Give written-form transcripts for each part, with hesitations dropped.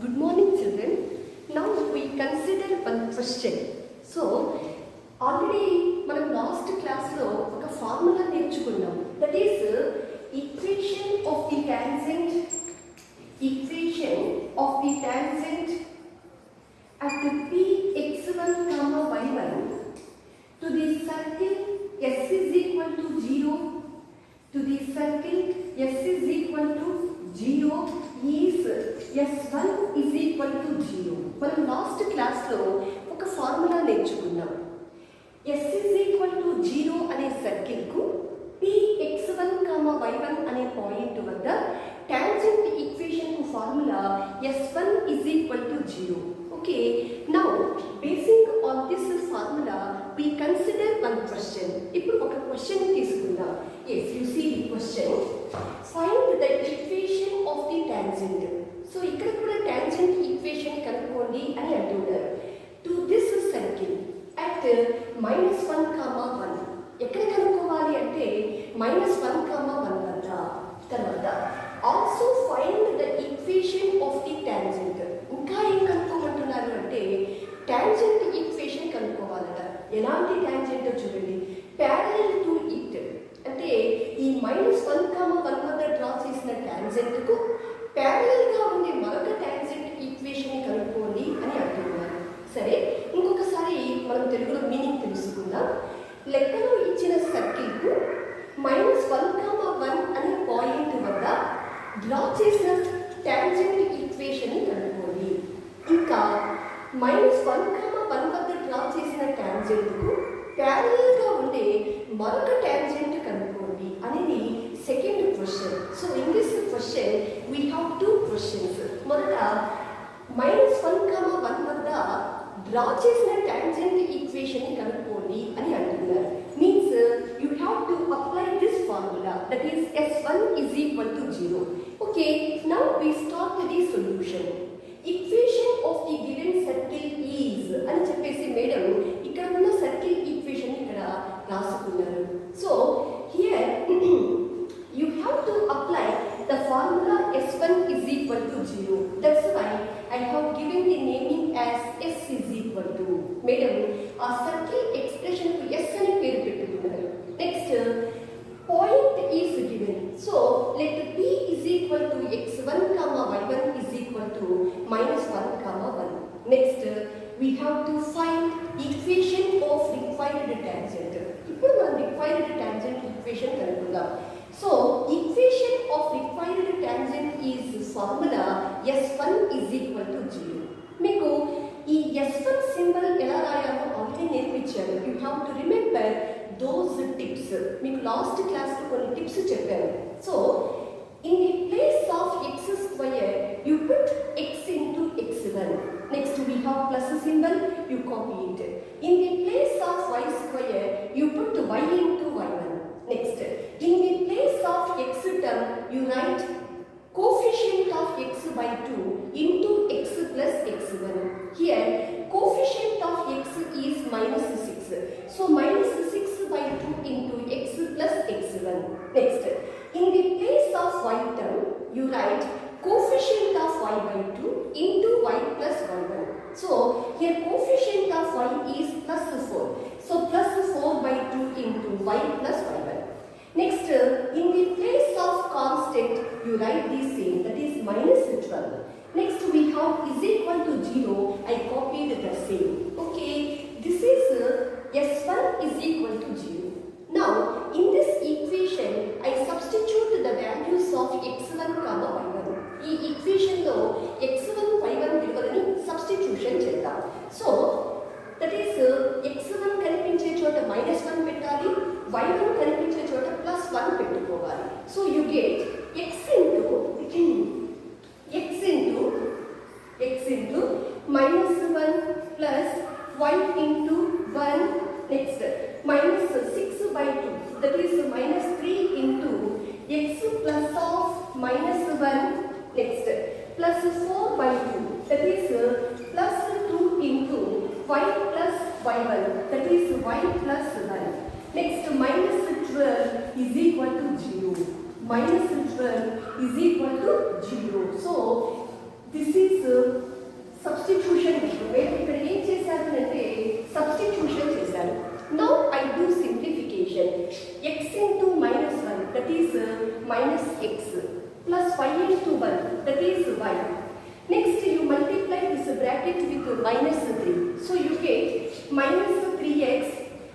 Good morning, children. Now we consider one question. So, already మనం last క్లాస్లో ఒక formula నేర్చుకున్నాం. That is equation of the tangent at px1, y1 to the circle s is equal to 0 to the circle s is equal to 0 is s1 is equal to 0. మనం last క్లాస్లో ఒక formula నేర్చుకున్నాం. s is equal to 0 అనే సర్కిల్కు px1, y1 అనే point వద్ద tangent equation formula s1 is equal to 0. Okay, now basing on this formula we consider one question. ఇప్పుడు ఒక question తీసుకుందాం. If you see the question, find the equation of the tangent. So ఇక్కడ కూడా tangent equation కనుక్కోండి అని అంటున్నారు. To this circle at -1, 1 ఎక్కడ కనుక్కోవాలి అంటే -1, 1 వద్ద. తర్వాత also find the equation of the tangent. ఇంకా ఏం కనుక్కోమంటున్నారు అంటే టాంజెంట్ ఈక్వేషన్ కనుక్కోవాలట. ఎలాంటి టాంజెంట్ చూడండి, ప్యారలల్ టు ఇట్ అంటే ఈ -1, 1 వద్ద డ్రా చేసిన టాంజెంట్కు ప్యారలల్గా ఉండే మరొక టాంజెంట్ ఈక్వేషన్ కనుక్కోండి అని అంటున్నారు. సరే, ఇంకొకసారి మనం తెలుగులో మీనింగ్ తెలుసుకుందాం. లెక్కలో ఇచ్చిన సర్కిల్కు -1, 1 అనే పాయింట్ వద్ద డ్రా చేసిన టాంజెంట్ ఈక్వేషన్ కనుక్కోండి. ఇంకా -1, 1 వద్ద డ్రా చేసిన టాంజెంట్కు ప్యారలల్గా ఉండే మరొక టాంజెంట్ కనుక్కోండి అనేది second question. So in this question we have two questions. మొదట -1, 1 వద్ద డ్రా చేసిన టాంజెంట్ ఈక్వేషన్ కనుక్కోండి అని అంటున్నారు. Means you have to apply this formula, that is s1 is equal to 0. Okay, now we start the solution. Equation of the given circle is అని చెప్పేసి madam ఇక్కడ ఉన్న సర్కిల్ ఈక్వేషన్ ఇక్కడ రాసుకున్నారు. So here you have to apply the formula s1 is equal to 0. That's why I have given the naming as s is equal to. Madam ఆ circle expression కు s అని పేరు పెట్టుకున్నారు. Next point is given. So let p is equal to x1, y1 is equal to -1, 1. Next we have to find equation of required tangent. ఇప్పుడు మనం required tangent equation కనుక్కుందాం. So equation of required tangent is formula s1 is equal to 0. మీకు ఈ s1 symbol ఎలా రాయాలో already నేర్పించాను. You have to remember those tips. మీకు last క్లాస్లో కొన్ని టిప్స్ చెప్పాను. So in the place of x square you put x into x1. Next we have plus symbol, you copy it. In the place of y square you put y into y1. Next in the place of x term you right coefficient of x by 2 into x plus x1. Here coefficient of x is -6. So -6 by 2 into x plus x1. Next, in the place of y term, you write coefficient of y by 2 into y plus y1. So here coefficient of y is +4. So +4 by 2 into y plus y1. Next, in the place of constant, you write the same, that is -12. Next, we have is equal to 0. I copied the same. Okay, this is s1 is equal to 0. Now, in this equation, I substitute the values of x1, y1. ఈ equation లో x1, y1 విలువలను substitution చేద్దాం. So, that is x1 కనిపించే చోట -1 పెట్టాలి, y1 కనిపించే చోట +1 పెట్టుకోవాలి. So you get x into -1 plus y into 1. Next -6 by 2, that is -3 into x plus of -1. Next +4 by 2, that is +2 into y plus y1, that is y plus 1. Next -12 is equal to 0. -12 is equal to 0. So this is into 1, that is y. Next you multiply this bracket with minus 3. So you get minus 3x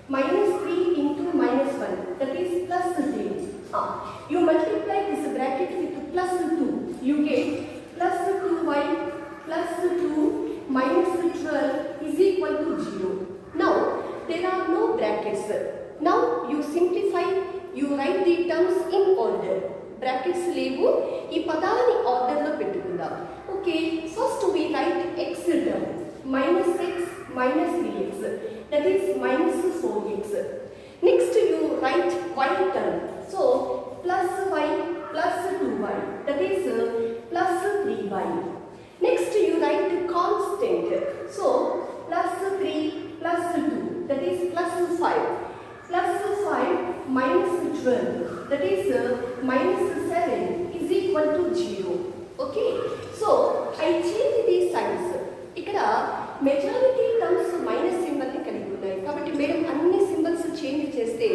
minus 3 into minus 1, that is plus 3. You multiply this bracket with plus 2. You get plus 2y plus 2 minus 12 is equal to 0. Now there are no brackets. Now you simplify, you write the terms in order. Brackets levu, ee padalani order lo pettukundaam. Okay, first we write x term, minus x minus 3x, that is minus 4x. Next you write y term, so plus y plus 2y, that is plus 3y. Next you write constant, so plus 3 plus 2, that is plus 5. Plus 5 minus 12, that is minus 7 is equal to 0. Okay, so I change these signs. Ikkada majority terms minus symbol ni kaligi unnayi kabatti madam anni symbols change cheste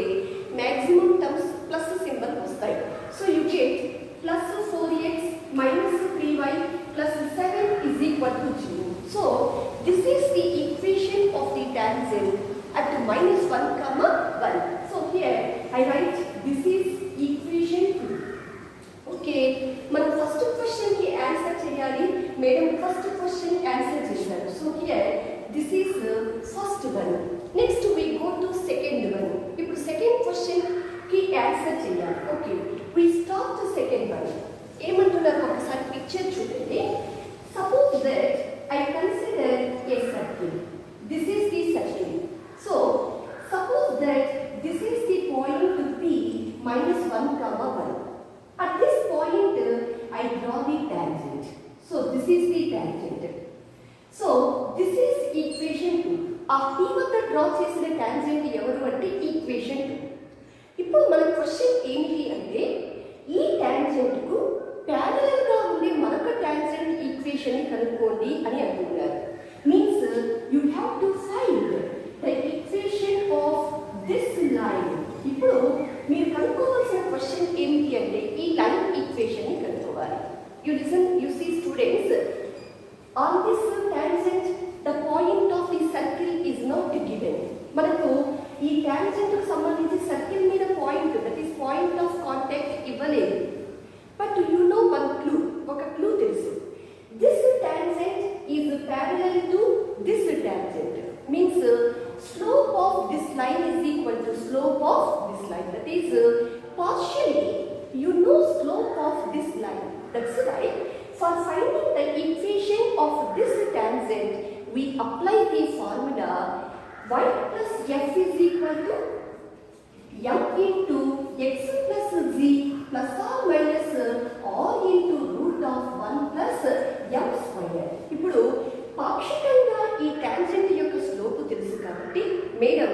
maximum terms plus symbol vastayi. So you get plus 4x minus 3y plus 7 is equal to 0. So this is the equation of the tangent at minus 1 comma 1. So here I write this is equation 2. Okay, man first question ki answer cheyali, madam first question answer chesaru. So here this is first one. Next we go to second one. Ippudu second question ki answer cheyali. Okay, we start the second one. Emantunnaru okasari picture chudandi. Suppose that I consider a circle. This is the circle. So suppose that this is the point P minus 1 comma 1. At this point I draw the tangent. So this is the tangent. So this is equation 2. ఆ P వద్ద draw చేసిన tangent ఎవరు అంటే equation 2. ఇప్పుడు మన question ఏంటి అంటే ఈ tangent కు parallel గా ఉండే మరొక tangent ఈక్వేషన్ ని కనుక్కోండి అని అంటున్నారు. Means you have to find the equation of this line. ఇప్పుడు మీరు కనుక్కోవాల్సిన క్వశ్చన్ ఏమిటి అంటే ఈ లైన్ ఈక్వేషన్ ని కనుక్కోవాలి. You listen, you see students, on this tangent the point of the circle is not given. మనకు ఈ tangent కు సంబంధించి సర్కిల్ మీద point, that is point of contact ఇవ్వలేదు. But you know one clue, ఒక clue తెలుసు. This tangent is parallel to this tangent. Means slope of this line is equal to slope of this line. That is partially you know slope of this line. That's right. For finding the equation of this tangent, we apply the formula y plus f is equal to m into x plus z plus or minus r into root of 1 plus m square. ఇప్పుడు పాక్షికంగా ఈ tangent యొక్క slope తెలుసు కాబట్టి madam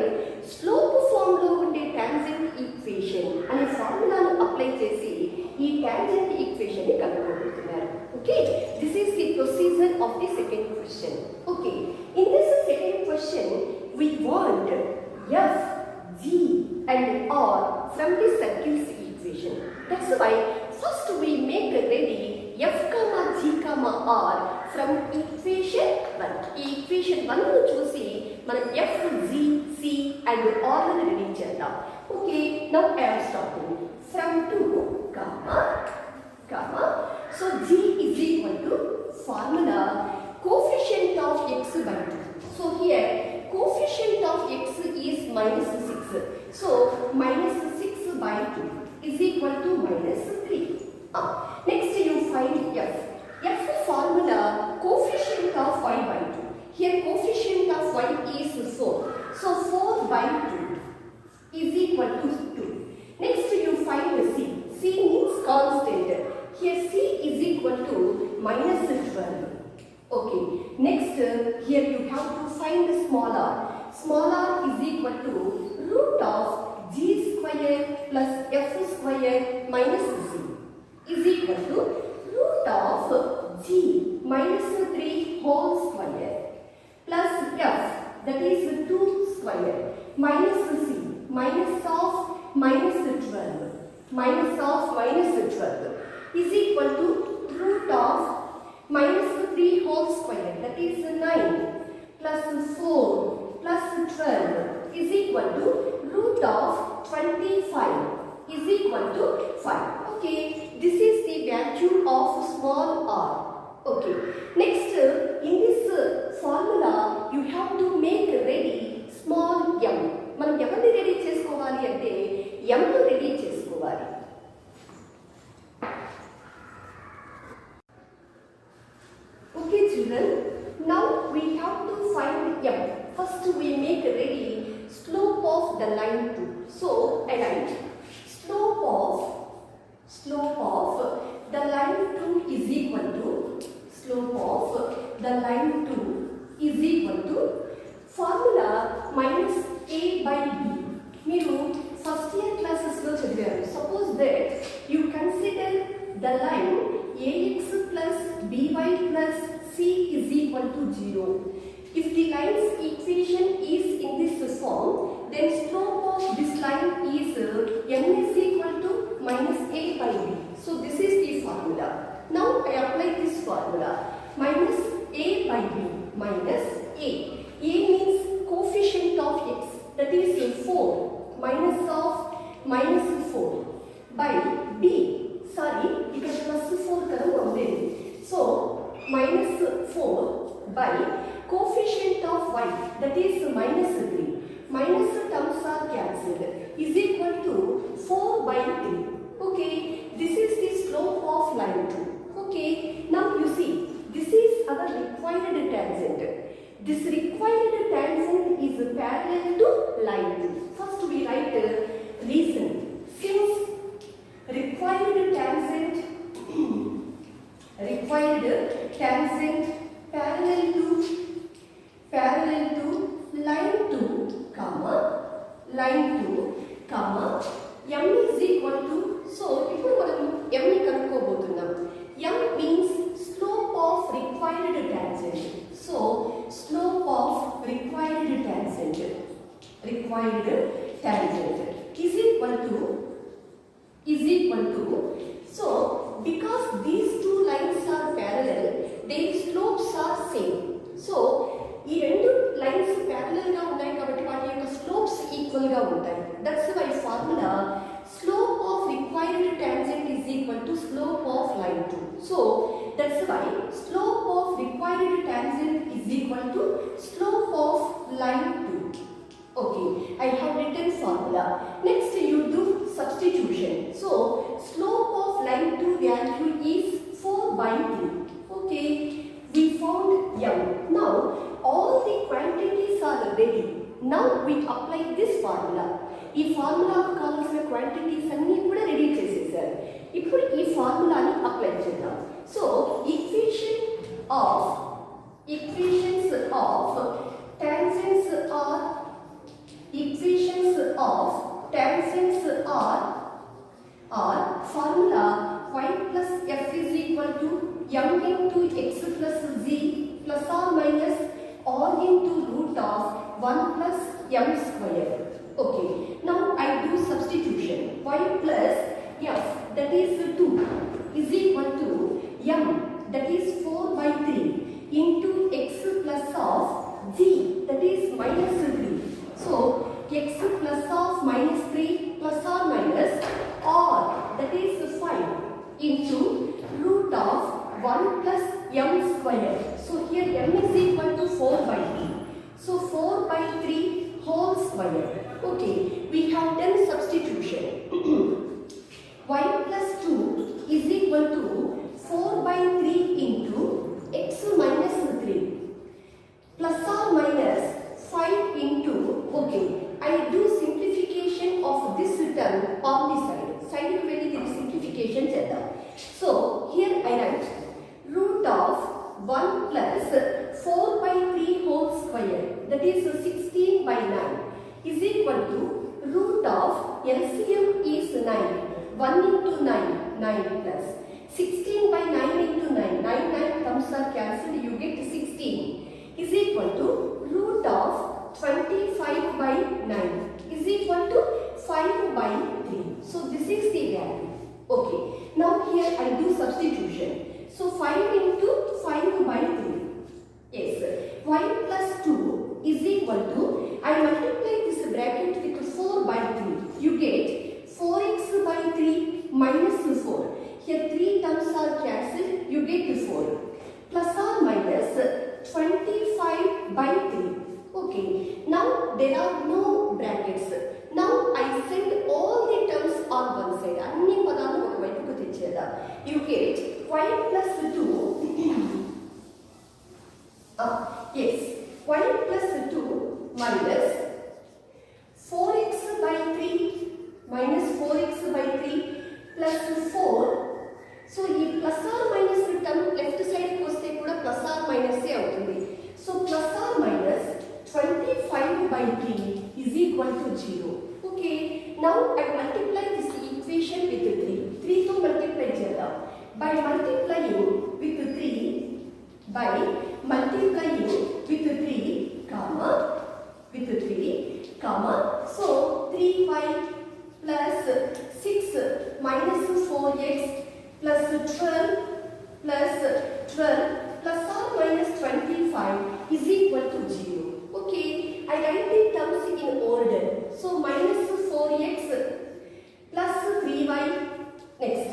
slope form లో ఉండే tangent equation అనే ఫార్ములాను అప్లై చేసి ఈ టాంజెంట్ ఈక్వేషన్ ని కనుక్కోబోతున్నారు. Okay, this is the procedure of the second question. Okay, in this second question we want f, g and r from the circle's equation. That's why first we make ready f comma g comma r from equation 1. Equation 1 ను చూసి మనం f, g, c and r ని ready చేద్దాం. Okay, now I am starting from 2 comma so g is equal to formula coefficient of x by 2. So here coefficient of x is minus 6. So minus 6 by 2 is equal to minus 3. Next you find f. F formula coefficient of y by 2. Here coefficient of y is 4. So 4 by 2 is equal to 2. Next you find c. C means constant. Here c is equal to minus 12. Okay, next here you have to find small r. Small r is equal to root of g square plus f square minus c is equal to root of g minus 3 whole square plus f, that is 2 square minus c minus of minus 12 is equal to equal to root of 25 is equal to 5. Okay, this is the value of small r. Okay, next in this formula you have to make ready small m. మనం ఎవరిని ready చేసుకోవాలి అంటే m ను ready చేసుకోవాలి. Okay children, now we have to find m. First we make ready slope of the line 2. So I write slope of the line 2 is equal to formula minus a by b. మీరు first year classes లో చదివారు. Suppose that you consider the line ax plus by plus c is equal to 0. If the line's equation is in this form, then slope of this line is n is equal to minus a by b. So this is the formula. Now I apply this formula. Minus a by b minus a. A means coefficient of x, that is 4 minus of minus 4 by b. Sorry, ఇక్కడ plus 4 కదా ఉండేది. So minus 4 by coefficient of y, that is minus 3. Minus terms are cancelled, is equal to 4 by 3. Okay, this is the slope of line 2. Okay, now you see, this is our required tangent. This required tangent is parallel to line 2. First we write reason. Since required tangent parallel to line 2 m is equal to, so ఇప్పుడు మనం m ని కనుక్కోబోతున్నాం. m means slope of required tangent. So slope of required tangent is equal to, so because these two lines are parallel, their slopes are same. So ఈ రెండు lines parallel గా ఉన్నాయి కాబట్టి వాటి యొక్క స్లోప్స్ ఈక్వల్ గా ఉంటాయి. That's why formula slope of required tangent is equal to slope of line 2. So that's why slope of required tangent is equal to slope of line 2. Okay, I have written formula. Next you do substitution. So slope of line 2 value is 4 by 3. Okay, we found m. Now all the quantities are ready. Now we apply this formula. ఈ ఫార్ములాకు కావాల్సిన quantities అన్నీ కూడా ready చేసేసారు. ఇప్పుడు ఈ ఫార్ములాని apply చేద్దాం. So equations of tangents are formula y plus f is equal to m into x plus z plus or minus r into root of 1 plus m square. Okay, now I do substitution. Y plus f, that is 2, is equal to m, that is 4 by 3 into x plus of z, that is minus 3. So x plus of minus 3 plus or minus r, that is 5 into root of 1 plus m square. So here m is equal to 4 by 3. So 4 by 3 whole square. Okay, we have done substitution. Y plus 2 is equal to 4 by 3 into x minus 3 plus or minus 5 into, okay, I do simplification of this term on the side. Side ku velli the simplification chedam. So here I write root of 1 plus 4 by 3 whole square, that is 16 by 9, is equal to root of LCM is 9. 1 into 9, 9 plus 16 by 9 into 9, 9 terms are cancelled, you get 16, is equal to root of 25 by 9 is equal to 5 by 3. So this is the value. Okay, now here I do substitution. So 5 into 5 by 3. Yes, y plus 2 is equal to, I multiply this bracket you get y plus 2 yes, y plus 2 minus 4x by 3 minus 4x by 3 plus 4. So ఈ plus or minus term left side కి వస్తే కూడా plus or minus a అవుతుంది. So plus or minus 25 by 3 is equal to 0. Okay, now I multiply this equation with 3. 3 తో multiply చేద్దాం. By multiplying with 3 comma with 3 comma, so 3y plus 6 minus 4x plus 12 plus plus or minus 25 is equal to 0. Okay, I write the terms in order. So minus 4x plus 3y, next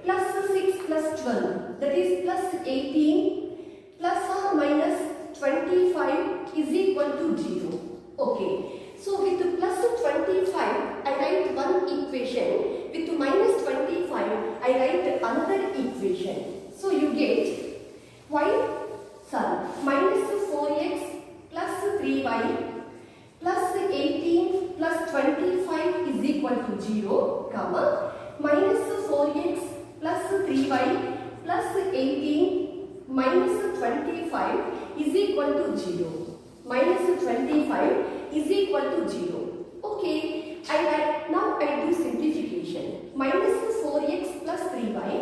plus 6 plus 12, that is plus 18 plus or minus 25 is equal to 0. Okay, so with plus 25 I write one equation, with minus 25 I write another equation. So you get minus 4x plus 3y plus 18 plus 25 is equal to 0, comma, minus 4x plus 3y plus 18 minus 25 is equal to 0. Minus 25 is equal to 0. Okay, now I do simplification. Minus 4x plus 3y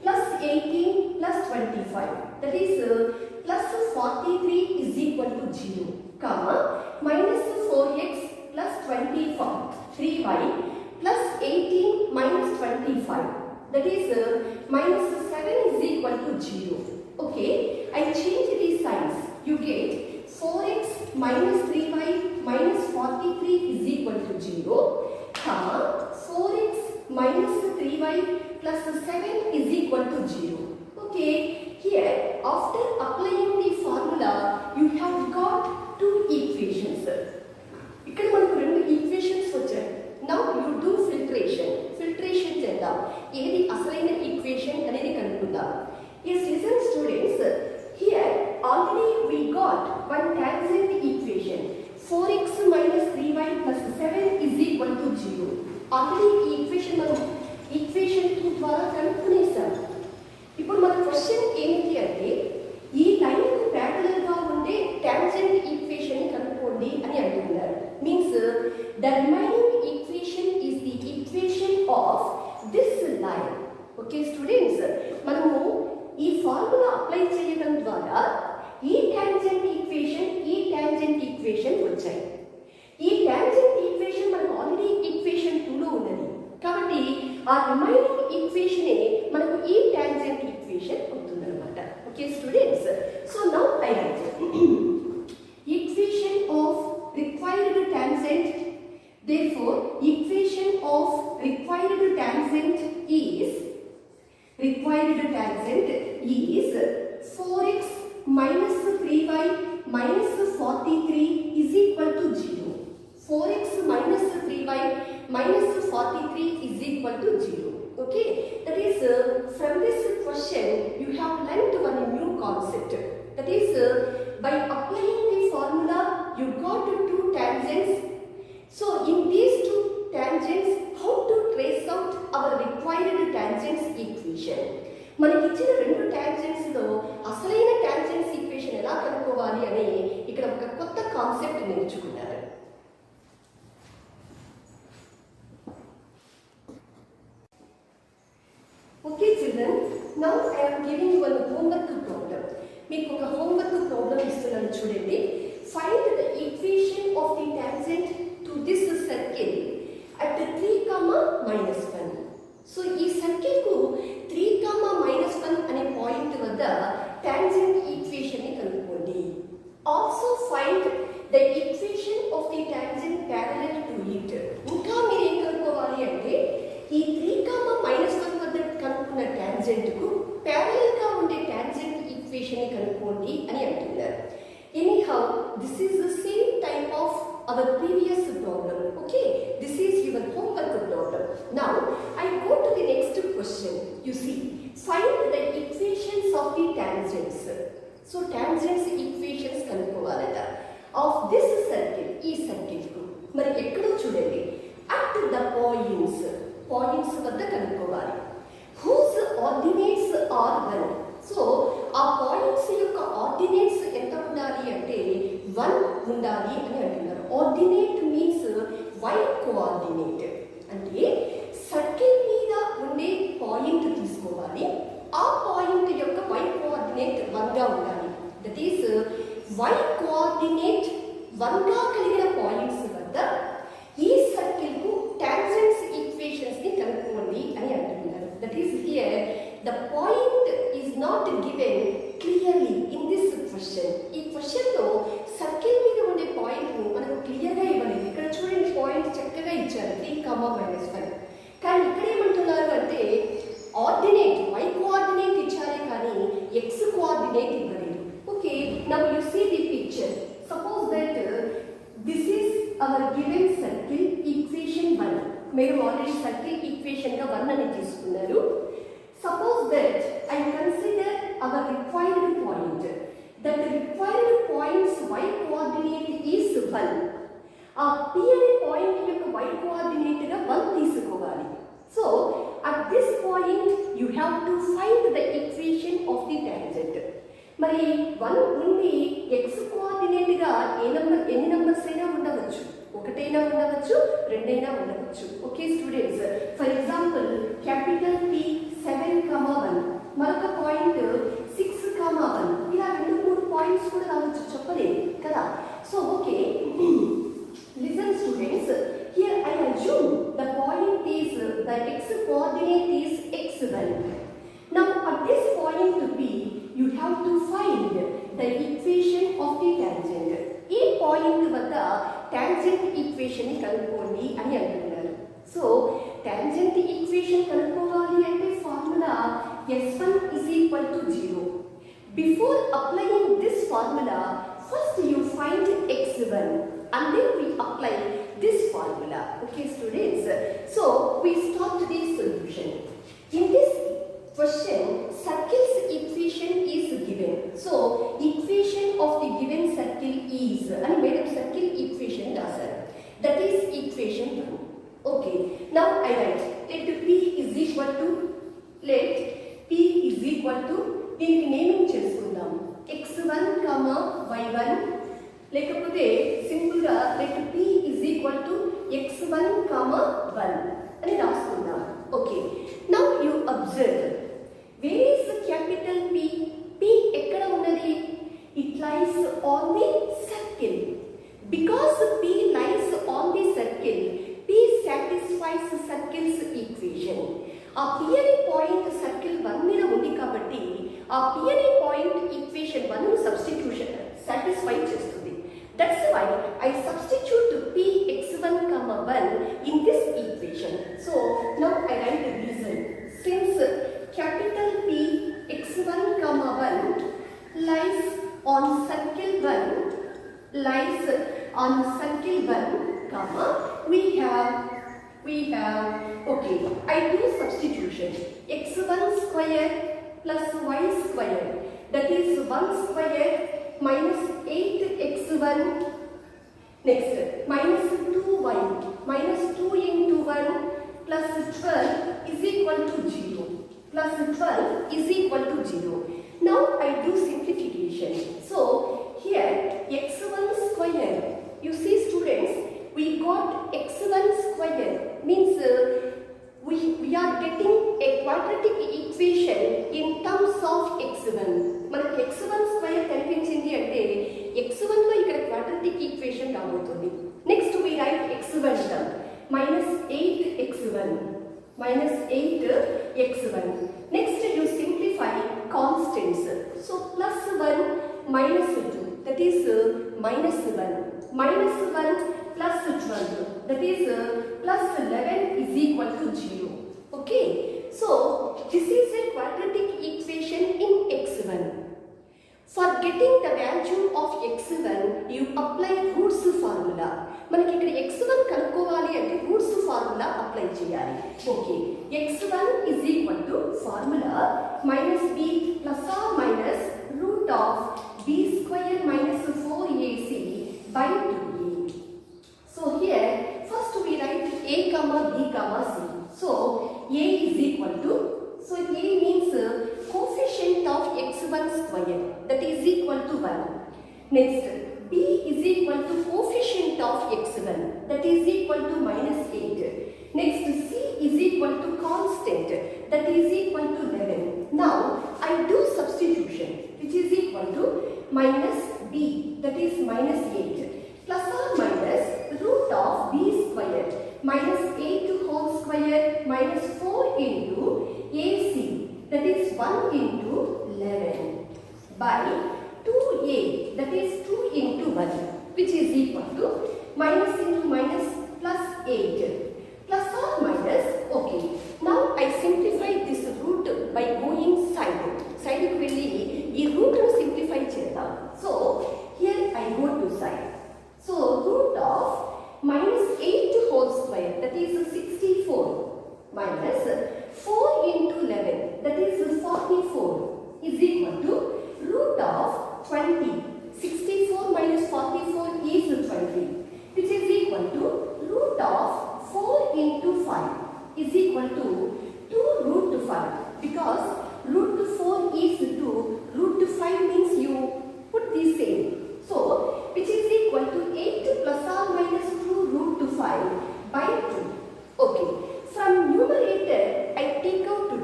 plus 18 plus 25, that is plus 43 is equal to 0, comma, minus 4x plus 3y plus 18 minus 25, that is minus 7 is equal to 0. Okay, I change these signs. You get 4x minus 3y minus 43 is equal to 0, comma, 4x minus 3y plus 7 is equal to 0. Okay, here after applying the formula you have got two equations. ఇక్కడ మనకు రెండు equations వచ్చాయి. Now you do filtration చేద్దాం. ఏది అసలైన equation అనేది కనుక్కుందాం. Yes, listen students, here already we got one tangent equation, 4x minus 3y plus 7 is equal to 0. Already ఈ ఈక్వేషన్ మనం ఈక్వేషన్ 2 ద్వారా కనుక్కునేసాం. ఇప్పుడు మన క్వశ్చన్ ఏంటి అంటే ఈ లైన్ కు ప్యారలల్ గా ఉండే టాంజెంట్ ఈక్వేషన్ ని కనుక్కోండి అని అంటున్నారు. Means the remaining equation is the equation of this line. Okay students, మనము ఈ ఫార్ములా అప్లై చేయడం ద్వారా ఈ టాంజెంట్ ఈక్వేషన్ వచ్చాయి. ఈ టాంజెంట్ ఈక్వేషన్ మనకు ఆల్రెడీ ఈక్వేషన్ 2 లో ఉన్నది కాబట్టి ఆ రిమైనింగ్ ఈక్వేషనే మనకు ఈ టాంజెంట్ ఈక్వేషన్ అవుతుందన్నమాట. Okay students, so now I right equation of required tangent. Therefore equation of required tangent is 4x minus 3y minus 43 is equal to 0. 4x minus 3y minus 43 is equal to 0. Okay, that is from this question you have learnt one new concept. That is by applying the formula you got two tangents. So in these two tangents, how to trace out our required tangents equation? మనకి ఇచ్చిన రెండు tangents లో అసలైన tangents equation ఎలా కనుక్కోవాలి అని ఇక్కడ ఒక కొత్త కాన్సెప్ట్ నేర్చుకున్నారు. Okay children, now I am giving you one homework problem. మీకు ఒక హోంవర్క్ ప్రాబ్లం ఇస్తున్నాను చూడండి. Find the equation of the tangent to this circle at 3, minus 1. So ఈ సర్కిల్ కు 3, minus 1 అనే పాయింట్ వద్ద టాంజెంట్ ఈక్వేషన్ ని కనుక్కోండి. Also find the equation of the tangent parallel to it. ఇంకా మీరు ఏం కనుక్కోవాలి అంటే ఈ 3, minus 1 వద్ద కనుక్కున్న టాంజెంట్ కు ప్యారలల్ గా ఉండే టాంజెంట్ ఈక్వేషన్ ని కనుక్కోండి అని అంటున్నారు. Anyhow, this is the same type of our previous problem. Okay, this is your homework problem. Now I go to the next question. You see, find so tangents equations కనుక్కోవాలట of this circle, ఈ సర్కిల్కు మరి ఎక్కడో చూడండి at the points వద్ద కనుక్కోవాలి. Whose ordinates are 1. So ఆ points యొక్క ఆర్డినేట్స్ ఎంత ఉండాలి అంటే 1 ఉండాలి అని అంటున్నారు. ఆర్డినేట్ మీన్స్ y కోఆర్డినేట్ అంటే సర్కిల్ మీద ఉండే పాయింట్ తీసుకోవాలి, ఆ పాయింట్ యొక్క y కోఆర్డినేట్ 1 గా ఉండాలి. దట్ ఈస్ y కోఆర్డినేట్ 1 గా కలిగిన పాయింట్స్ వద్ద ఈ సర్కిల్ కు టాంజెంట్స్ ఈక్వేషన్స్ ని కనుక్కోండి అని అంటున్నారు. That is here the point is not given clearly in this question. ఈ క్వశ్చన్ లో సర్కిల్ మీద ఉండే పాయింట్ ను మనకు క్లియర్ గా ఇవ్వలేదు. ఇక్కడ చూడండి పాయింట్ చక్కగా ఇచ్చారు 3, -1. కానీ ఇక్కడ ఏమంటున్నారు అంటే ఆర్డినేట్ y కోఆర్డినేట్ ఇచ్చారే కానీ x కోఆర్డినేట్ ఇవ్వలేదు. Okay, now you see the picture. Suppose that this is our given circle equation 1. మీరు ఆల్రెడీ సర్కిల్ ఈక్వేషన్ గా 1 అని తీసుకున్నారు. Suppose that I consider our required point. That required points y coordinate is 1. ఆ p అనే point యొక్క y coordinate గా 1 తీసుకోవాలి. So at this point you have to find the equation of the tangent. మరి 1 నుండి x కోఆర్డినేట్ గా ఎన్ని numbers అయినా ఉండవచ్చు, 1 అయినా ఉండవచ్చు, 2 అయినా ఉండవచ్చు. Okay students, for example capital P 7, 1, మరొక పాయింట్ 6, 1, ఇలా 2-3 పాయింట్స్ కూడా రావచ్చు, చెప్పలేదు కదా. So okay, listen students, here I assume the point is the x coordinate is x1. Now at this point P you have to find the equation of the tangent. ఈ point వద్ద tangent equation ని కనుక్కోండి అని అంటున్నారు. So tangent equation కనుక్కోవాలి అంటే formula S1 is equal to 0. Before applying this formula, first you find x1 and then we apply this formula. Okay students, so we start the solution. In this question, circle's equation is given. So equation of the given circle is, and made up circle equation doesn't. That is equation 1. Okay, now I write let p is equal to, let p is equal to, దీనికి naming చేసుకుందాం x1, y1, లేకపోతే simple గా let p is equal to x1, 1 అని రాసుకుందాం. Okay, now you observe where is capital P? P ఎక్కడ ఉన్నది? It lies on the circle. Because P lies on the circle, P satisfies circle's equation. ఆ P అనే point circle 1 మీద ఉంది కాబట్టి ఆ P అనే పాయింట్ ఈక్వేషన్ 1 ను సబ్స్టిట్యూషన్ సాటిస్ఫై చేస్తుంది. That's why I substitute P x1, 1 in this equation. So now I write the reason. Since capital P x1, 1 lies on circle 1, comma, we have okay, I do substitution. x1 square plus y square, that is 1 square minus 8x1, next minus 2y minus 2 into 1 plus 12 is equal to 0. Plus 12 is equal to 0. Now I do simplification. So here x1 square, you see students, we got x1 square means we are getting a quadratic equation in terms of x1. మనకి x1 square కనిపించింది అంటే x1 లో ఇక్కడ quadratic equation రాబోతుంది. Next we write x1 term -8x1. Next you simplify constants. So +1 -2, that is -1. -1 plus 12, that is +11 is equal to 0. Okay, so this is a quadratic equation in x1. For getting the value of x1, you apply roots formula. మనకి ఇక్కడ x1 కనుక్కోవాలి అంటే roots formula apply చేయాలి. Okay, x1 is equal to formula -b plus or minus root of square, that is equal to 1. Next, b is equal to coefficient of x1, that is equal to minus 8. Next, c is equal to constant, that is equal to 11. Now, I do substitution, which is equal to minus b, that is minus 8, plus or minus root of b squared, minus 8 whole square, minus 4 into ac, that is 1 into 11, by 2a, that is 2 into 1, which is equal to minus into minus plus 8, plus or minus, okay. Now I simplify this root by going side. Side ku velli ee root nu simplify chedam. So here I go to side. So root of minus 8 whole square, that is 64, minus 4 into 11, that is 44, is equal to root of 20. 64 minus 44 is 20, which is equal to root of 4 into 5 is equal to 2 root 5, because root 4 is 2, root 5 means you put the same. So, which is equal to 8 plus or minus 2 root 5 by 2. Okay. From numerator, I take out 2.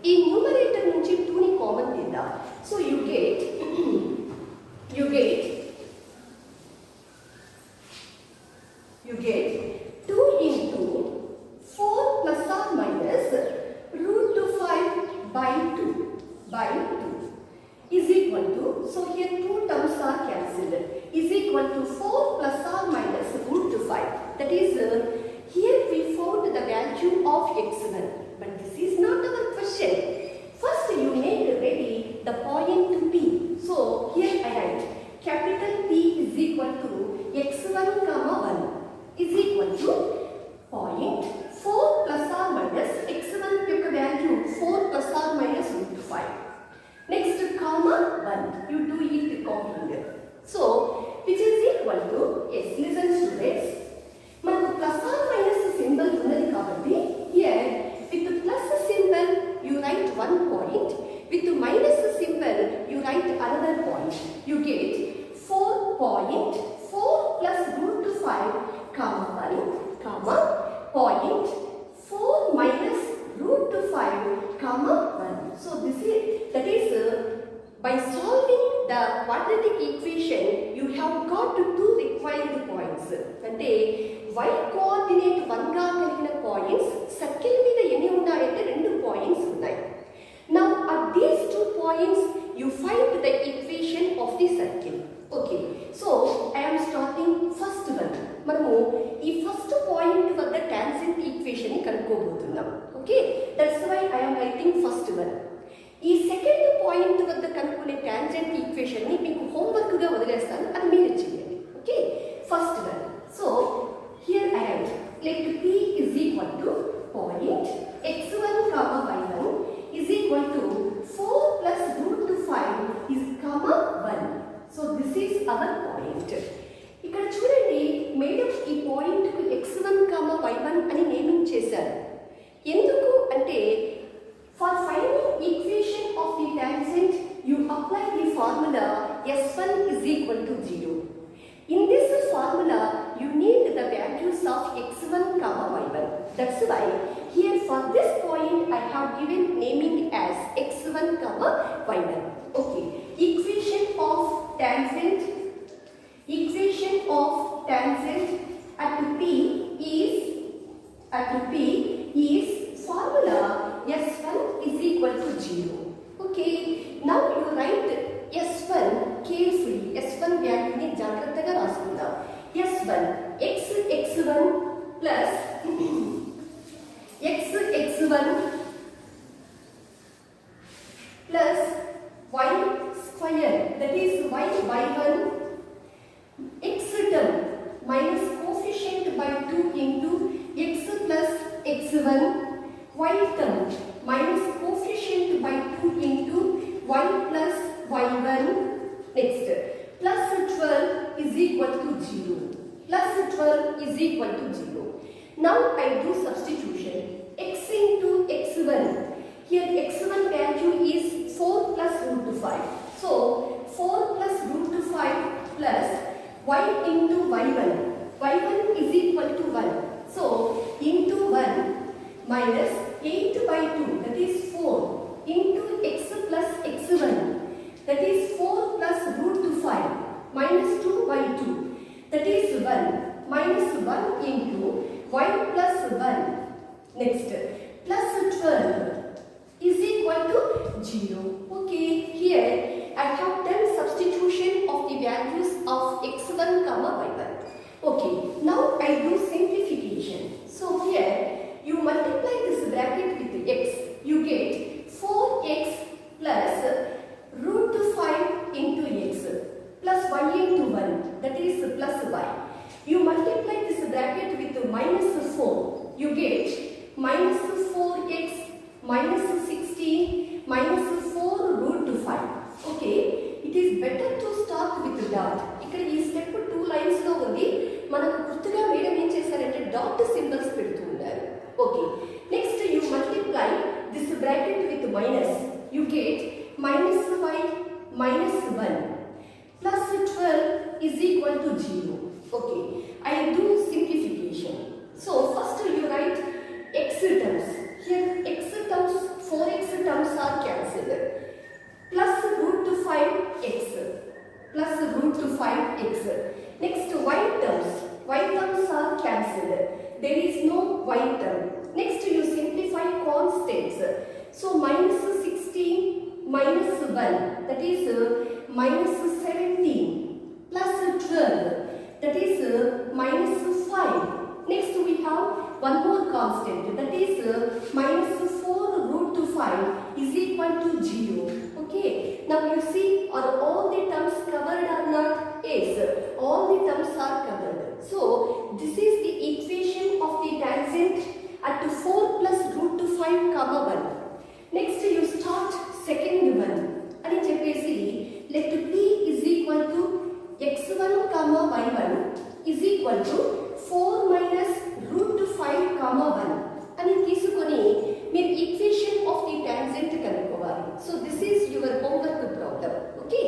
In numerator nunchi 2 ni common tida. So, you get 2 into 4 plus or minus root 5 by 2 is equal to, so here 2 terms are cancelled, is equal to 4 plus or minus root 5. That is, here we found the value of x1, but this is not our question. First you make ready the point P. So here I write capital P is equal to x1 comma 1 is equal to point 4 plus or minus x1 యొక్క value 4 plus or minus root 5. Next comma 1, you do it copying. So which is equal to, yes, listen students, మనకు plus or minus symbol ఉన్నది కాబట్టి here with plus symbol you write one point, with minus symbol you write another point. You get 4 point 4 plus root 5 comma 1 comma point 4 minus root 5 comma 1. So this is, that is, by solving the quadratic equation you have got two required points. అంటే y coordinate 1 గా కలిగిన points circle మీద ఎన్ని ఉన్నాయంటే 2 points ఉన్నాయి. Now at these 2 points you find the equation of the circle. Okay, so I am starting first one. మనము ఈ first point వద్ద టాంజెంట్ ఈక్వేషన్ ని కనుక్కోబోతున్నాం. Okay, that's why I am writing first one. ఈ second point వద్ద కనుక్కునే tangent equation ని మీకు హోంవర్క్ గా వదిలేస్తాను, అది మీరు చేయండి. Okay, first one. So here I write let P is equal to point x1 comma y1 is equal to 4 plus root 5 is comma 1. So this is our point. ఇక్కడ చూడండి madam ఈ పాయింట్ కు x1 comma y1 అని naming చేశారు. ఎందుకు అంటే for finding equation of the tangent you apply the formula s1 is equal to 0. In this formula you need the values of x1 comma y1. That's why here for this point I have given naming as x1 comma y1. Okay, equation of tangent at P is formula s1 is equal to 0. Okay, now you write s1 carefully. s1 value ni జాగ్రత్తగా రాసుకుందాం. s1 x1 plus x1 plus y square, that is y1 x term minus coefficient by 2 into x plus x1 y term minus coefficient by 2 into y plus y1. Next, plus 12 is equal to 0. Plus 12 is equal to 0. Now I do substitution. X into x1. Here x1 value is 4 plus root 5. So into y1. y1 is equal to 1. So into 1 minus 8 by 2, that is 4, into x plus x1, that is 4 plus root 5 minus 2 by 2, that is 1, minus 1 into y plus 1. Next, plus 12 is equal to 0. Okay, here I have done substitution of the values of x1 comma y1. Okay, now I do simplification. So here you multiply this bracket with x, you get 4x plus root 5 into x plus y into 1, that is plus y. You multiply this bracket with minus 4, you get minus 4x minus 16 minus 4 root 5. Okay, it is better to start with dot. ఇక్కడ ఈ step 2 lines లో ఉంది. మనకు గుర్తుగా madam ఏం చేశారంటే dot symbols పెడుతున్నారు. Okay, next you multiply this bracket with minus, you get minus y minus 1 plus 12 is equal to 0. Okay, I do simplification. So first you write x terms. Here x terms, 4x terms are cancelled. Plus root 5x plus root 5x. Next y terms are cancelled. There is no y term. Next you simplify constants. So minus 16 minus 1, that is minus 17 plus 12, that is minus 5. Next we have one more constant, that is minus 4 root 5 is equal to 0. Okay, now you see, are all the terms covered or not? Yes, all the terms are covered. So this is the equation of the tangent at 4 plus root 5 comma 1. Next you start second one అని చెప్పేసి let p is equal to x1 comma y1 is equal to 4 minus root 5 comma 1 అని తీసుకొని మీరు equation of the tangent కనుక్కోవాలి. So this is your homework problem. Okay,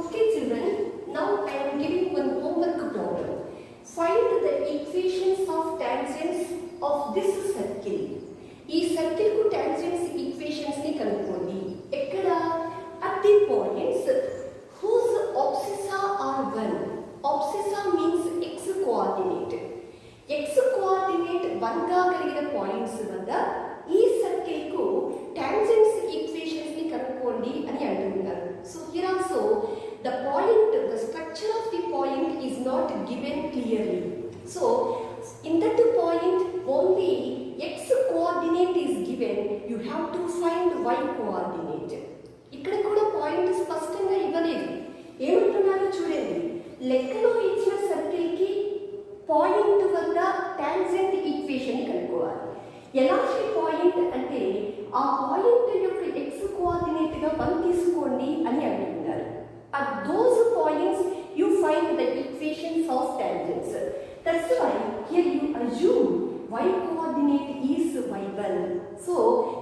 okay children, now I am giving one homework problem. Find the equations of tangents of this circle. ఈ circle కు tangents equations ని కనుక్కోండి. ఎక్కడ? at the points whose abscissa are 1. Abscissa means x coordinate. x coordinate 1 గా కలిగిన points వద్ద ఈ circle కు టాంజెంట్స్ ఈక్వేషన్స్ ని కనుక్కోండి అని అంటున్నారు. So here also the point, the structure of the point is not given clearly. So in that point only x coordinate is given, you have to find y coordinate. ఇక్కడ కూడా point స్పష్టంగా ఇవ్వలేదు. ఏమంటున్నారో చూడండి, లెక్కలో ఇచ్చిన సర్కిల్ కి point వద్ద tangent equation కనుక్కోవాలి. ఎలాంటి పాయింట్ అంటే ఆ పాయింట్ యొక్క x కోఆర్డినేట్ గా 1 తీసుకోండి అని అంటున్నారు. At those points you find the equations of tangents. That's why here you assume y coordinate is y1. So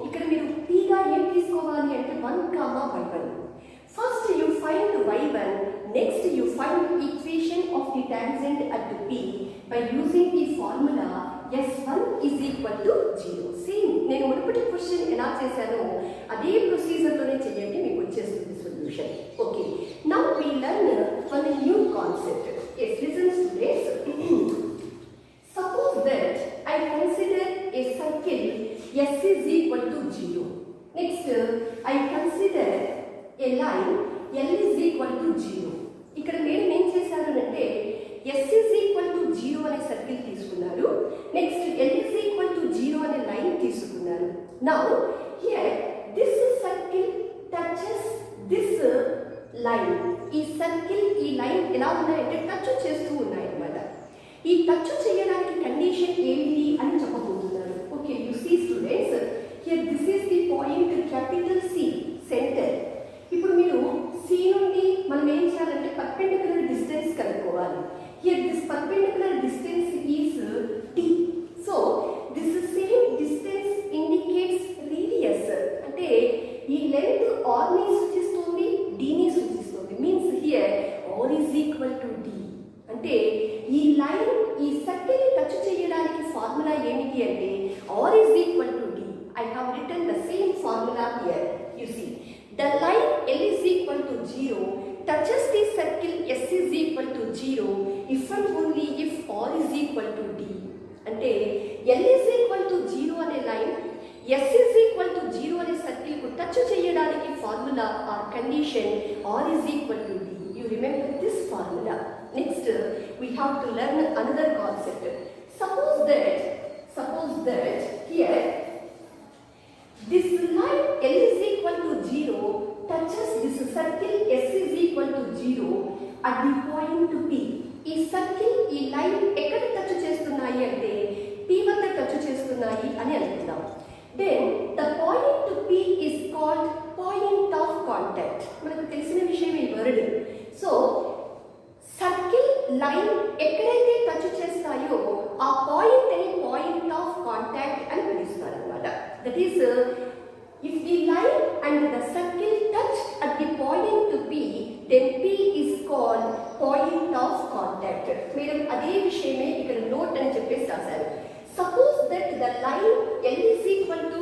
ఇక్కడ మీరు p గా ఏం తీసుకోవాలి అంటే 1 comma y1. First you find y1, next you find equation of the tangent at p by using the formula s1 is equal to 0. Same నేను మునుపటి question ఎలా చేశానో అదే ప్రొసీజర్ లోనే చేయండి, మీకు వచ్చేస్తుంది solution. Okay, now we learn one new concept. Yes, listen students. Suppose that I consider a circle s is equal to 0. Next I consider a line l is equal to 0. ఇక్కడ madam ఏం చేశారు అంటే s is equal to 0 అనే circle తీసుకున్నారు. Next l is equal to 0 అనే line తీసుకున్నారు. Now here this circle touches this line. ఈ circle ఈ లైన్ ఎలా ఉన్నాయంటే టచ్ చేస్తూ ఉన్నాయి అన్నమాట. ఈ టచ్ చేయడానికి కండిషన్ ఏంటి అని చెప్పబోతున్నారు. Okay, you see students, here this is the point capital C, centre. ఇప్పుడు మీరు C నుండి మనం ఏం చేయాలంటే పర్పెండిక్యులర్ డిస్టెన్స్ కనుక్కోవాలి. Here this perpendicular distance is d. So this same distance indicates radius. అంటే ఈ length formula here. You see, the line L is equal to 0 touches the circle S is equal to 0 if and only if R is equal to D. అంటే L is equal to 0 అనే line S is equal to 0 అనే circle కు touch చేయడానికి formula or condition R is equal to D. You remember this formula. Next, we have to learn another concept. Suppose that here this line L is equal to 0 touches this circle S is equal to 0 at the point P. ఈ circle ఈ line ఎక్కడ touch చేస్తున్నాయి అంటే P వద్ద touch చేస్తున్నాయి అని అనుకుందాం. Then the point P is called point of contact. మనకు తెలిసిన విషయం ఈ వర్డ్. సో సర్కిల్ లైన్ ఎక్కడైతే టచ్ చేస్తాయో ఆ పాయింట్ ని పాయింట్ ఆఫ్ కాంటాక్ట్ అని పిలుస్తారు అన్నమాట. That is if the line and the circle touch at the point P, then P is called point of contact. Madam అదే విషయమే ఇక్కడ నోట్ అని చెప్పేసి రాశారు. Suppose that the line L is equal to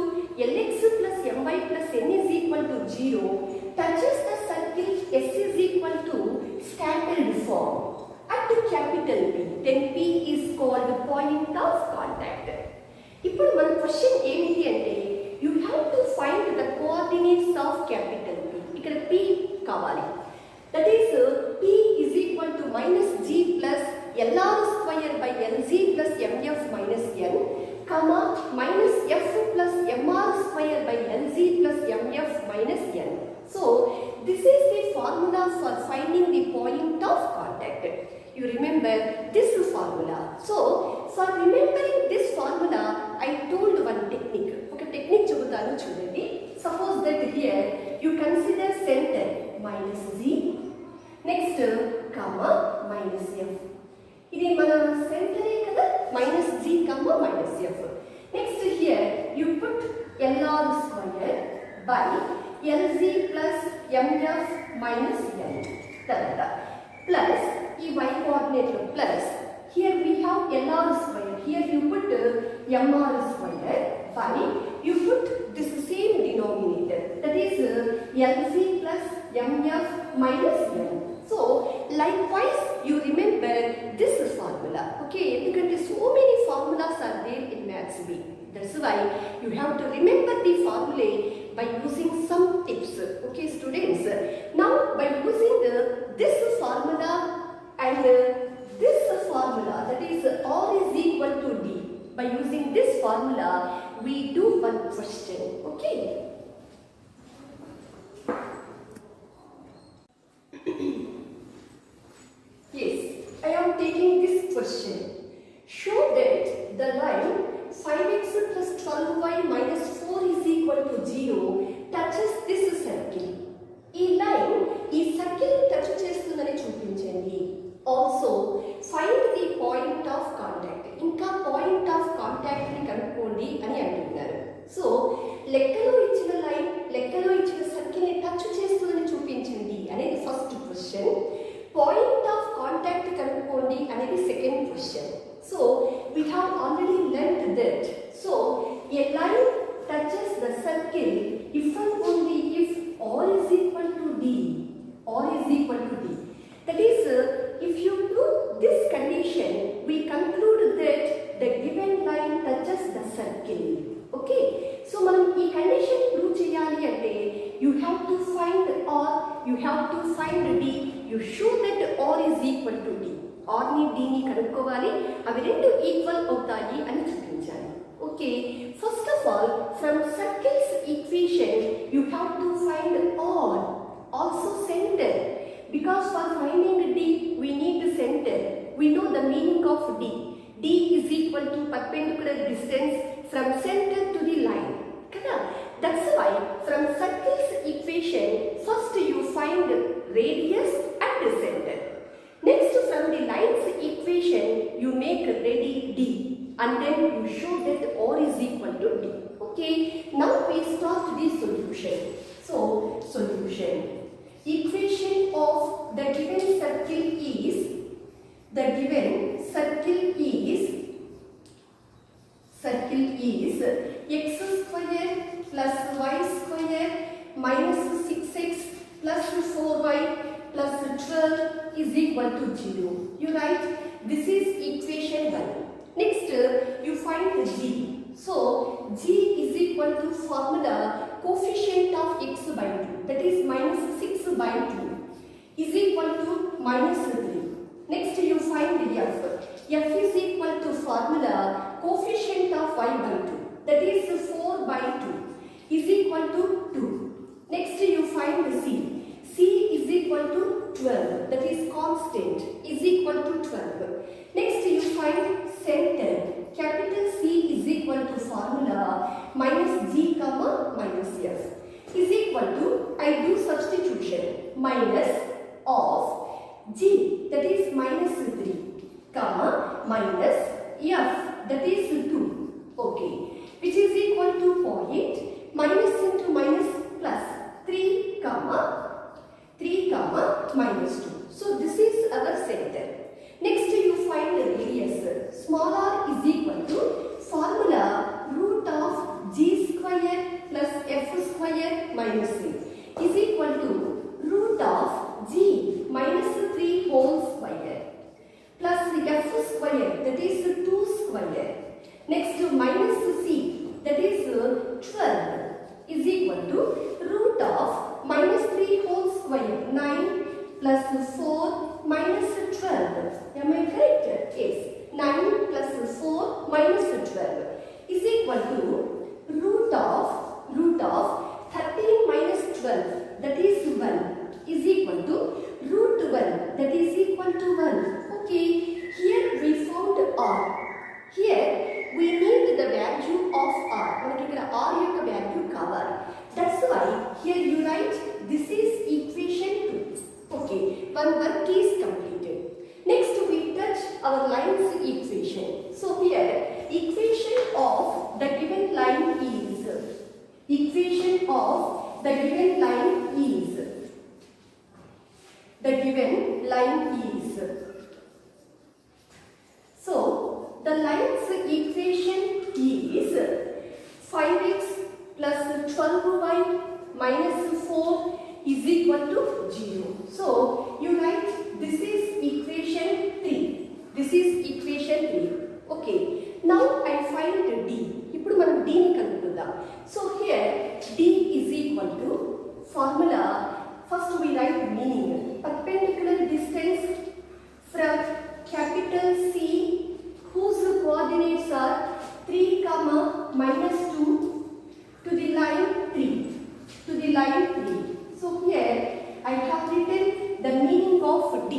Lx plus My plus N is equal to 0 touches the circle S is equal to standard form at capital P, then P is called point of contact. ఇప్పుడు మన question ఏమిటి అంటే you have to find the coordinates of capital P. ఇక్కడ P కావాలి. That is P is equal to minus G plus LR square by LZ plus MF minus N, comma minus F plus MR square by LZ plus MF minus N. So this is the formula for finding the point of contact. You remember this formula. So for remembering this formula, I told one technique. Okay, technique చెబుతాను చూడండి. Suppose that here you consider center minus Z, next comma minus F. ఇది మన సెంటరే కదా, minus G comma minus F. Next here you put LR square by LZ plus MF minus N. తర్వాత plus ఈ y coordinate లో plus here we have LR square, here you put MR square by you put this same denominator, that is LZ plus MF minus N. So likewise you remember this formula. Okay, because so many formulas are there in Maths B. That's why you have to remember the formula by using some tips. Okay students, now by using this formula and this formula, that is R is equal to D, by using this formula we do one question. Okay, yes, I am taking this question. Show that the line 5x plus 12y minus 4 is equal to 0 touches this circle. ఈ line ఈ circle touch చేస్తుందని చూపించండి. Also find the point of contact. ఇంకా point of contact ని కనుక్కోండి అని అంటున్నారు. So లెక్కలో ఇచ్చిన లైన్ లెక్కలో ఇచ్చిన సర్కిల్ ని టచ్ చేస్తుందని చూపించండి అనేది first question. Point of contact కనుక్కోండి అనేది second question. So we have already learnt that. So a line touches the circle if and only if R is equal to D. R is equal to D. That is, if you do this condition, we conclude that the given line touches the circle. Okay. So మనం ఈ condition prove చేయాలి అంటే you have to find R, you have to find D. You show that R is equal to D. R ని D ని కనుక్కోవాలి, అవి రెండు equal అవుతాయి అని చూపించాలి. Okay, first of all, from circle's equation you have to find R, also center, because for finding D we need the center. We know the meaning of D. D is equal to perpendicular distance from center to the line. Kada? That's why from circle's equation first you find radius and the center. Next, from the line's equation you make ready D, and then you show that R is equal to D. Okay, now we start the solution. So solution, equation of the given circle is x square plus y square minus 6x plus 4y plus 12 is equal to 0. You write this is equation 1. Next you find g. So g is equal to formula coefficient of x by 2, that is minus 6 by 2 is equal to minus 3. Next you find f. F is equal to formula coefficient of y by 2, that is 4 by 2 is equal to 2. Next you find c. C is equal to 12, that is constant, is equal to 12. Next you find center. Capital C is equal to formula minus g comma minus f is equal to, I do substitution, minus of g, that is minus 3 comma minus f, that is 2. Okay, which is equal to point minus into minus plus 3 comma minus 2. So this is our center. Next you find the radius. Small r is equal to formula root of g square plus f square minus 3 is equal to root of g minus 3 whole square plus f square, that is 2 square. Next minus c, that is 12 is equal to root of minus 3 whole square, 9 plus 4 minus 12. Am I correct? Yes. 9 plus 4 minus 12 is equal to root of 13 minus 12, that is 1 is equal to root 1, that is equal to 1. Okay, here we found r. Here we need the value of r. మనకి ఇక్కడ r యొక్క value కావాలి. That's why here you write this is equation 2. Okay, one work is completed. Next we touch our lines equation. So here equation of the given line is so the lines equation is 5x plus 12y minus 4 is equal to 0. So you write this is equation 3. This is equation 3. Okay. Now I find d. ఇప్పుడు మనం d ని కనుక్కుందాం. So here d is equal to formula. First we write meaning. Perpendicular distance from capital C whose coordinates are 3 comma minus 2 to the line 3. So here I have written the meaning of d.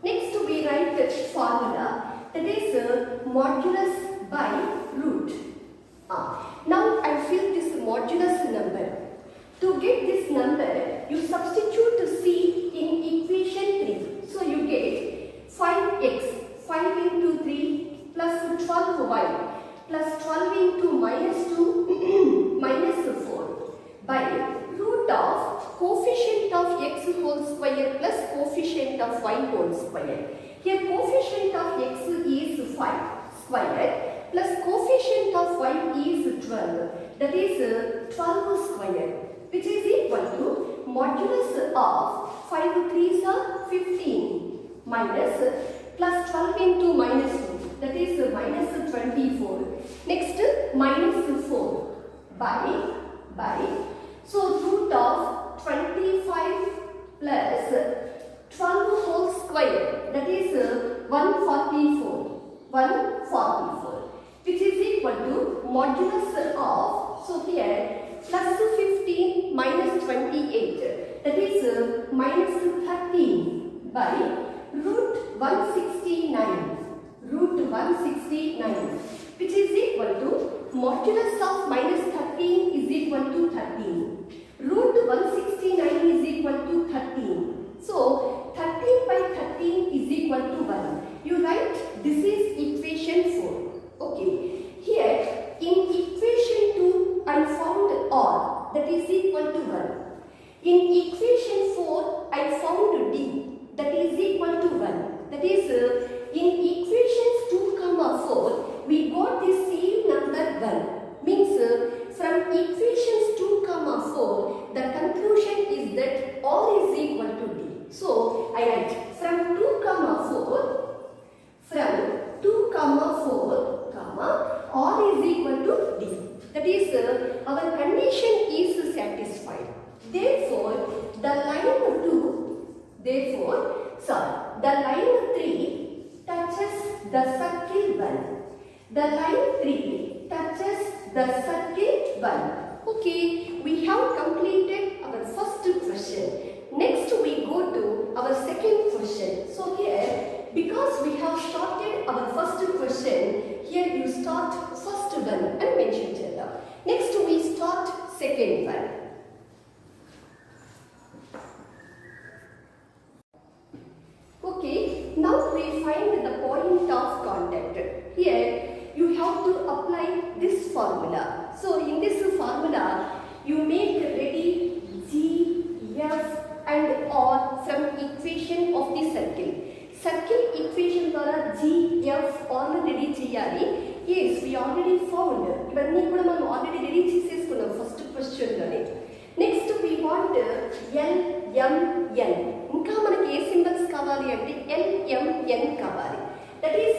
Next we write the formula, that is modulus by root. Now I fill this modulus number. To get this number, you substitute c in equation 3. So you get 5x, 5 into 3 plus 12y plus 12 into minus 2 minus 4 by root of coefficient of x whole square plus coefficient of y whole square. Here coefficient of x is 5 square plus coefficient of y is 12, that is 12 square, which is equal to modulus of 5 3s are 15 minus plus 12 into minus 2, that is minus 24. Next minus 4 by so root of 25 plus 12 whole square, that is 144, which is equal to modulus of, so here plus 15 minus 28, that is minus 13 by root 169, which is equal to modulus of minus 13 is equal to 13. Root 169 is equal to 13. So 13 by 13 is equal to 1. You write this is equation 4. Okay. Here in equation 2 I found r, that is equal to 1. In equation 4 I found d, that is equal to 1. That is in equations 2 comma 4 we got the same number 1. Means from equations our condition is satisfied. Therefore, the line 3 touches the circle 1. The line 3 touches the circle 1. Okay, we have completed our first question. Next we go to our second question. So here, because we have started our first question, here you start first one and mention chedda. Next we start second one. Okay, now we find the point of contact. Here you have to apply this formula. So in this formula, you make ready G, F and R from equation of the circle. Circle equation ద్వారా G, F, R ready cheyali. Yes, we already found. ఇవన్నీ కూడా మనం already ready చేసేసుకున్నాం first question లోనే. Next we want L, M, N. ఇంకా మనకి ఏ symbols కావాలి అంటే L, M, N కావాలి. That is,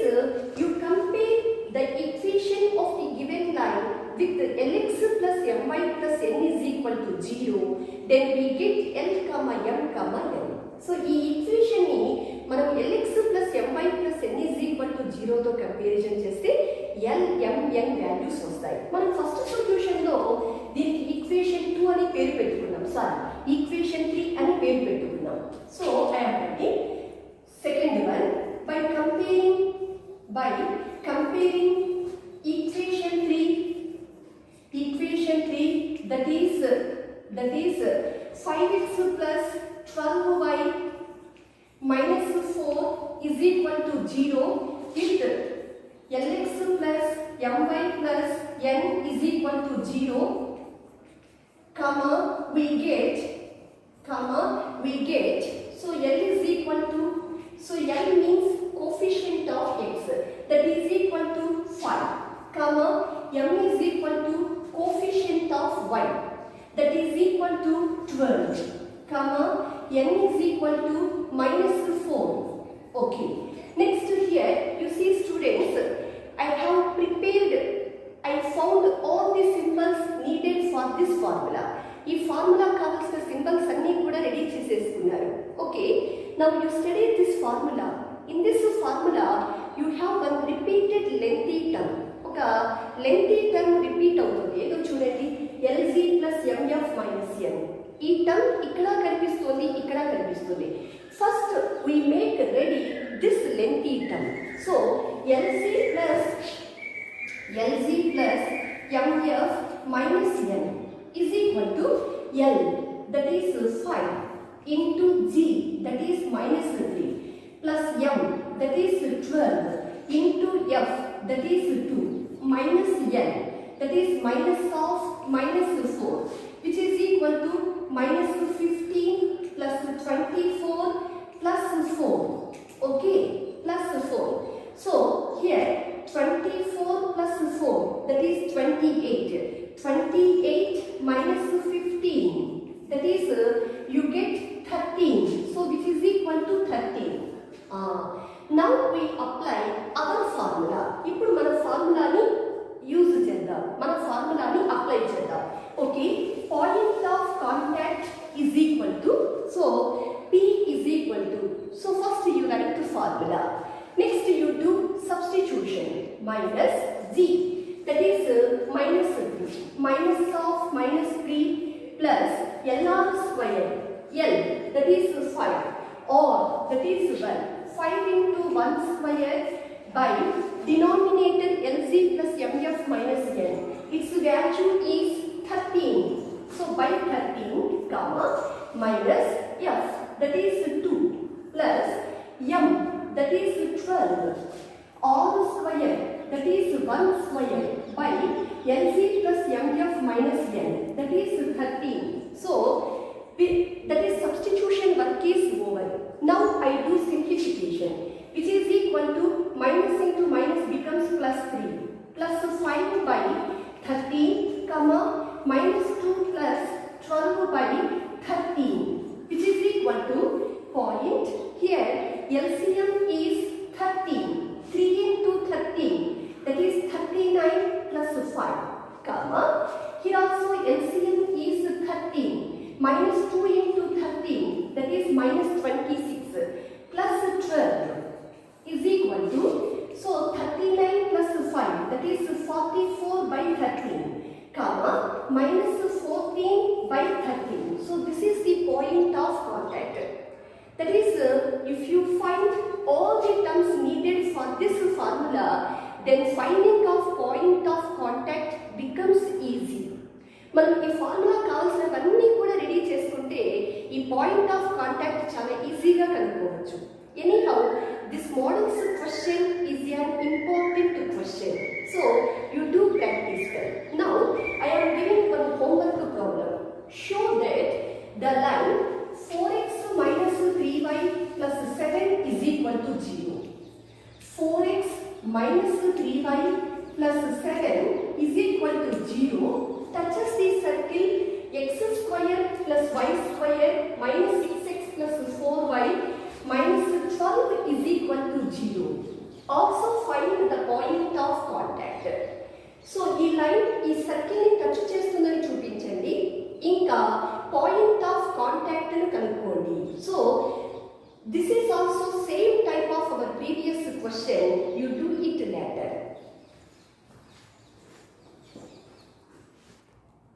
you compare the equation of the given line with Lx plus My plus N is equal to 0. Then we get L, M, N. So ఈ equation ని మనం Lx plus My plus N is equal to 0 తో comparison చేస్తే L, M, N values వస్తాయి. మనం first solution లో దీనికి equation 2 అని పేరు పెట్టుకున్నాం. సారీ, ఈక్వేషన్ 3 అని పేరు పెట్టుకున్నాం. So I am writing second one by comparing equation 3 that is 5x plus 12y minus 4 is equal to 0 with Lx plus My plus N is equal to 0, we get so L is equal to, so L means coefficient of x, that is equal to 5, M is equal to coefficient of y, that is equal to 12, N is equal to minus 4. Okay, next here you see students, I found all the symbols needed for this formula. ఈ formula కావాల్సిన symbols అన్నీ కూడా ready చేసేసుకున్నారు. Okay, now you study this formula. In this formula you have one repeated lengthy term. ఒక lengthy term repeat అవుతుంది. ఏదో చూడండి, LG plus MF minus N. ఈ టర్మ్ ఇక్కడ కనిపిస్తుంది, ఇక్కడ కనిపిస్తుంది. First we make ready this lengthy term. So LG plus MF minus N is equal to L, that is 5, into G, that is minus 3, plus M, that is 12, into F, that is 2, minus N, that is minus 4, which is equal to minus 15 plus 24 plus 4. Okay, plus 4. So here 24 plus 4, that is 28. 28 minus 15, that is you get 13. So which is equal to 13. Now we apply our formula. ఇప్పుడు మన ఫార్ములాని use చేద్దాం, మన ఫార్ములాని apply చేద్దాం. Okay, point of contact is equal to, so P is equal to, so first you write the formula. Next you do substitution. Minus G, that is minus 3, minus of minus 3 plus LR square, L, that is 5, or that is 1, 5 into 1 square by denominator LC plus MF minus N. Its value is 13. So by 13, minus F, that is 2, plus M, that is 12, R square, that is 1 square by LC plus MF minus N, that is 13. So that is substitution work is over. Now I do simplification, which is equal to minus into minus becomes plus 3, plus 5 by 13, minus 2 plus 12 by 13, which is equal to point. Here LCM is 13, 3 into 13, that is 39 plus 5, LCM is 13. Minus 2 into 13, that is minus 26, plus 12 is equal to, so 39 plus 5, that is 44 by 13, comma, minus 14 by 13. So this is the point of contact. That is, if you find all the terms needed for this formula, then finding of point of contact becomes easy. మనం ఈ formula కావాల్సినవన్నీ కూడా ready చేసుకుంటే ఈ point of contact చాలా ఈజీగా కనుక్కోవచ్చు. Anyhow this models question is an important question, so you do practice them. Now I am giving one homework problem. Show that the line 4x minus 3y plus 7 is equal to 0. 4x minus 3y plus 7 is equal to 0 touches the circle x square plus y square minus 6x plus 4y minus 12 is equal to 0. Also find the point of contact. So ఈ line ఈ circle ని touch చేస్తుందని చూపించండి, ఇంకా point of contact ని కనుక్కోండి. So this is also same type of our previous question. You do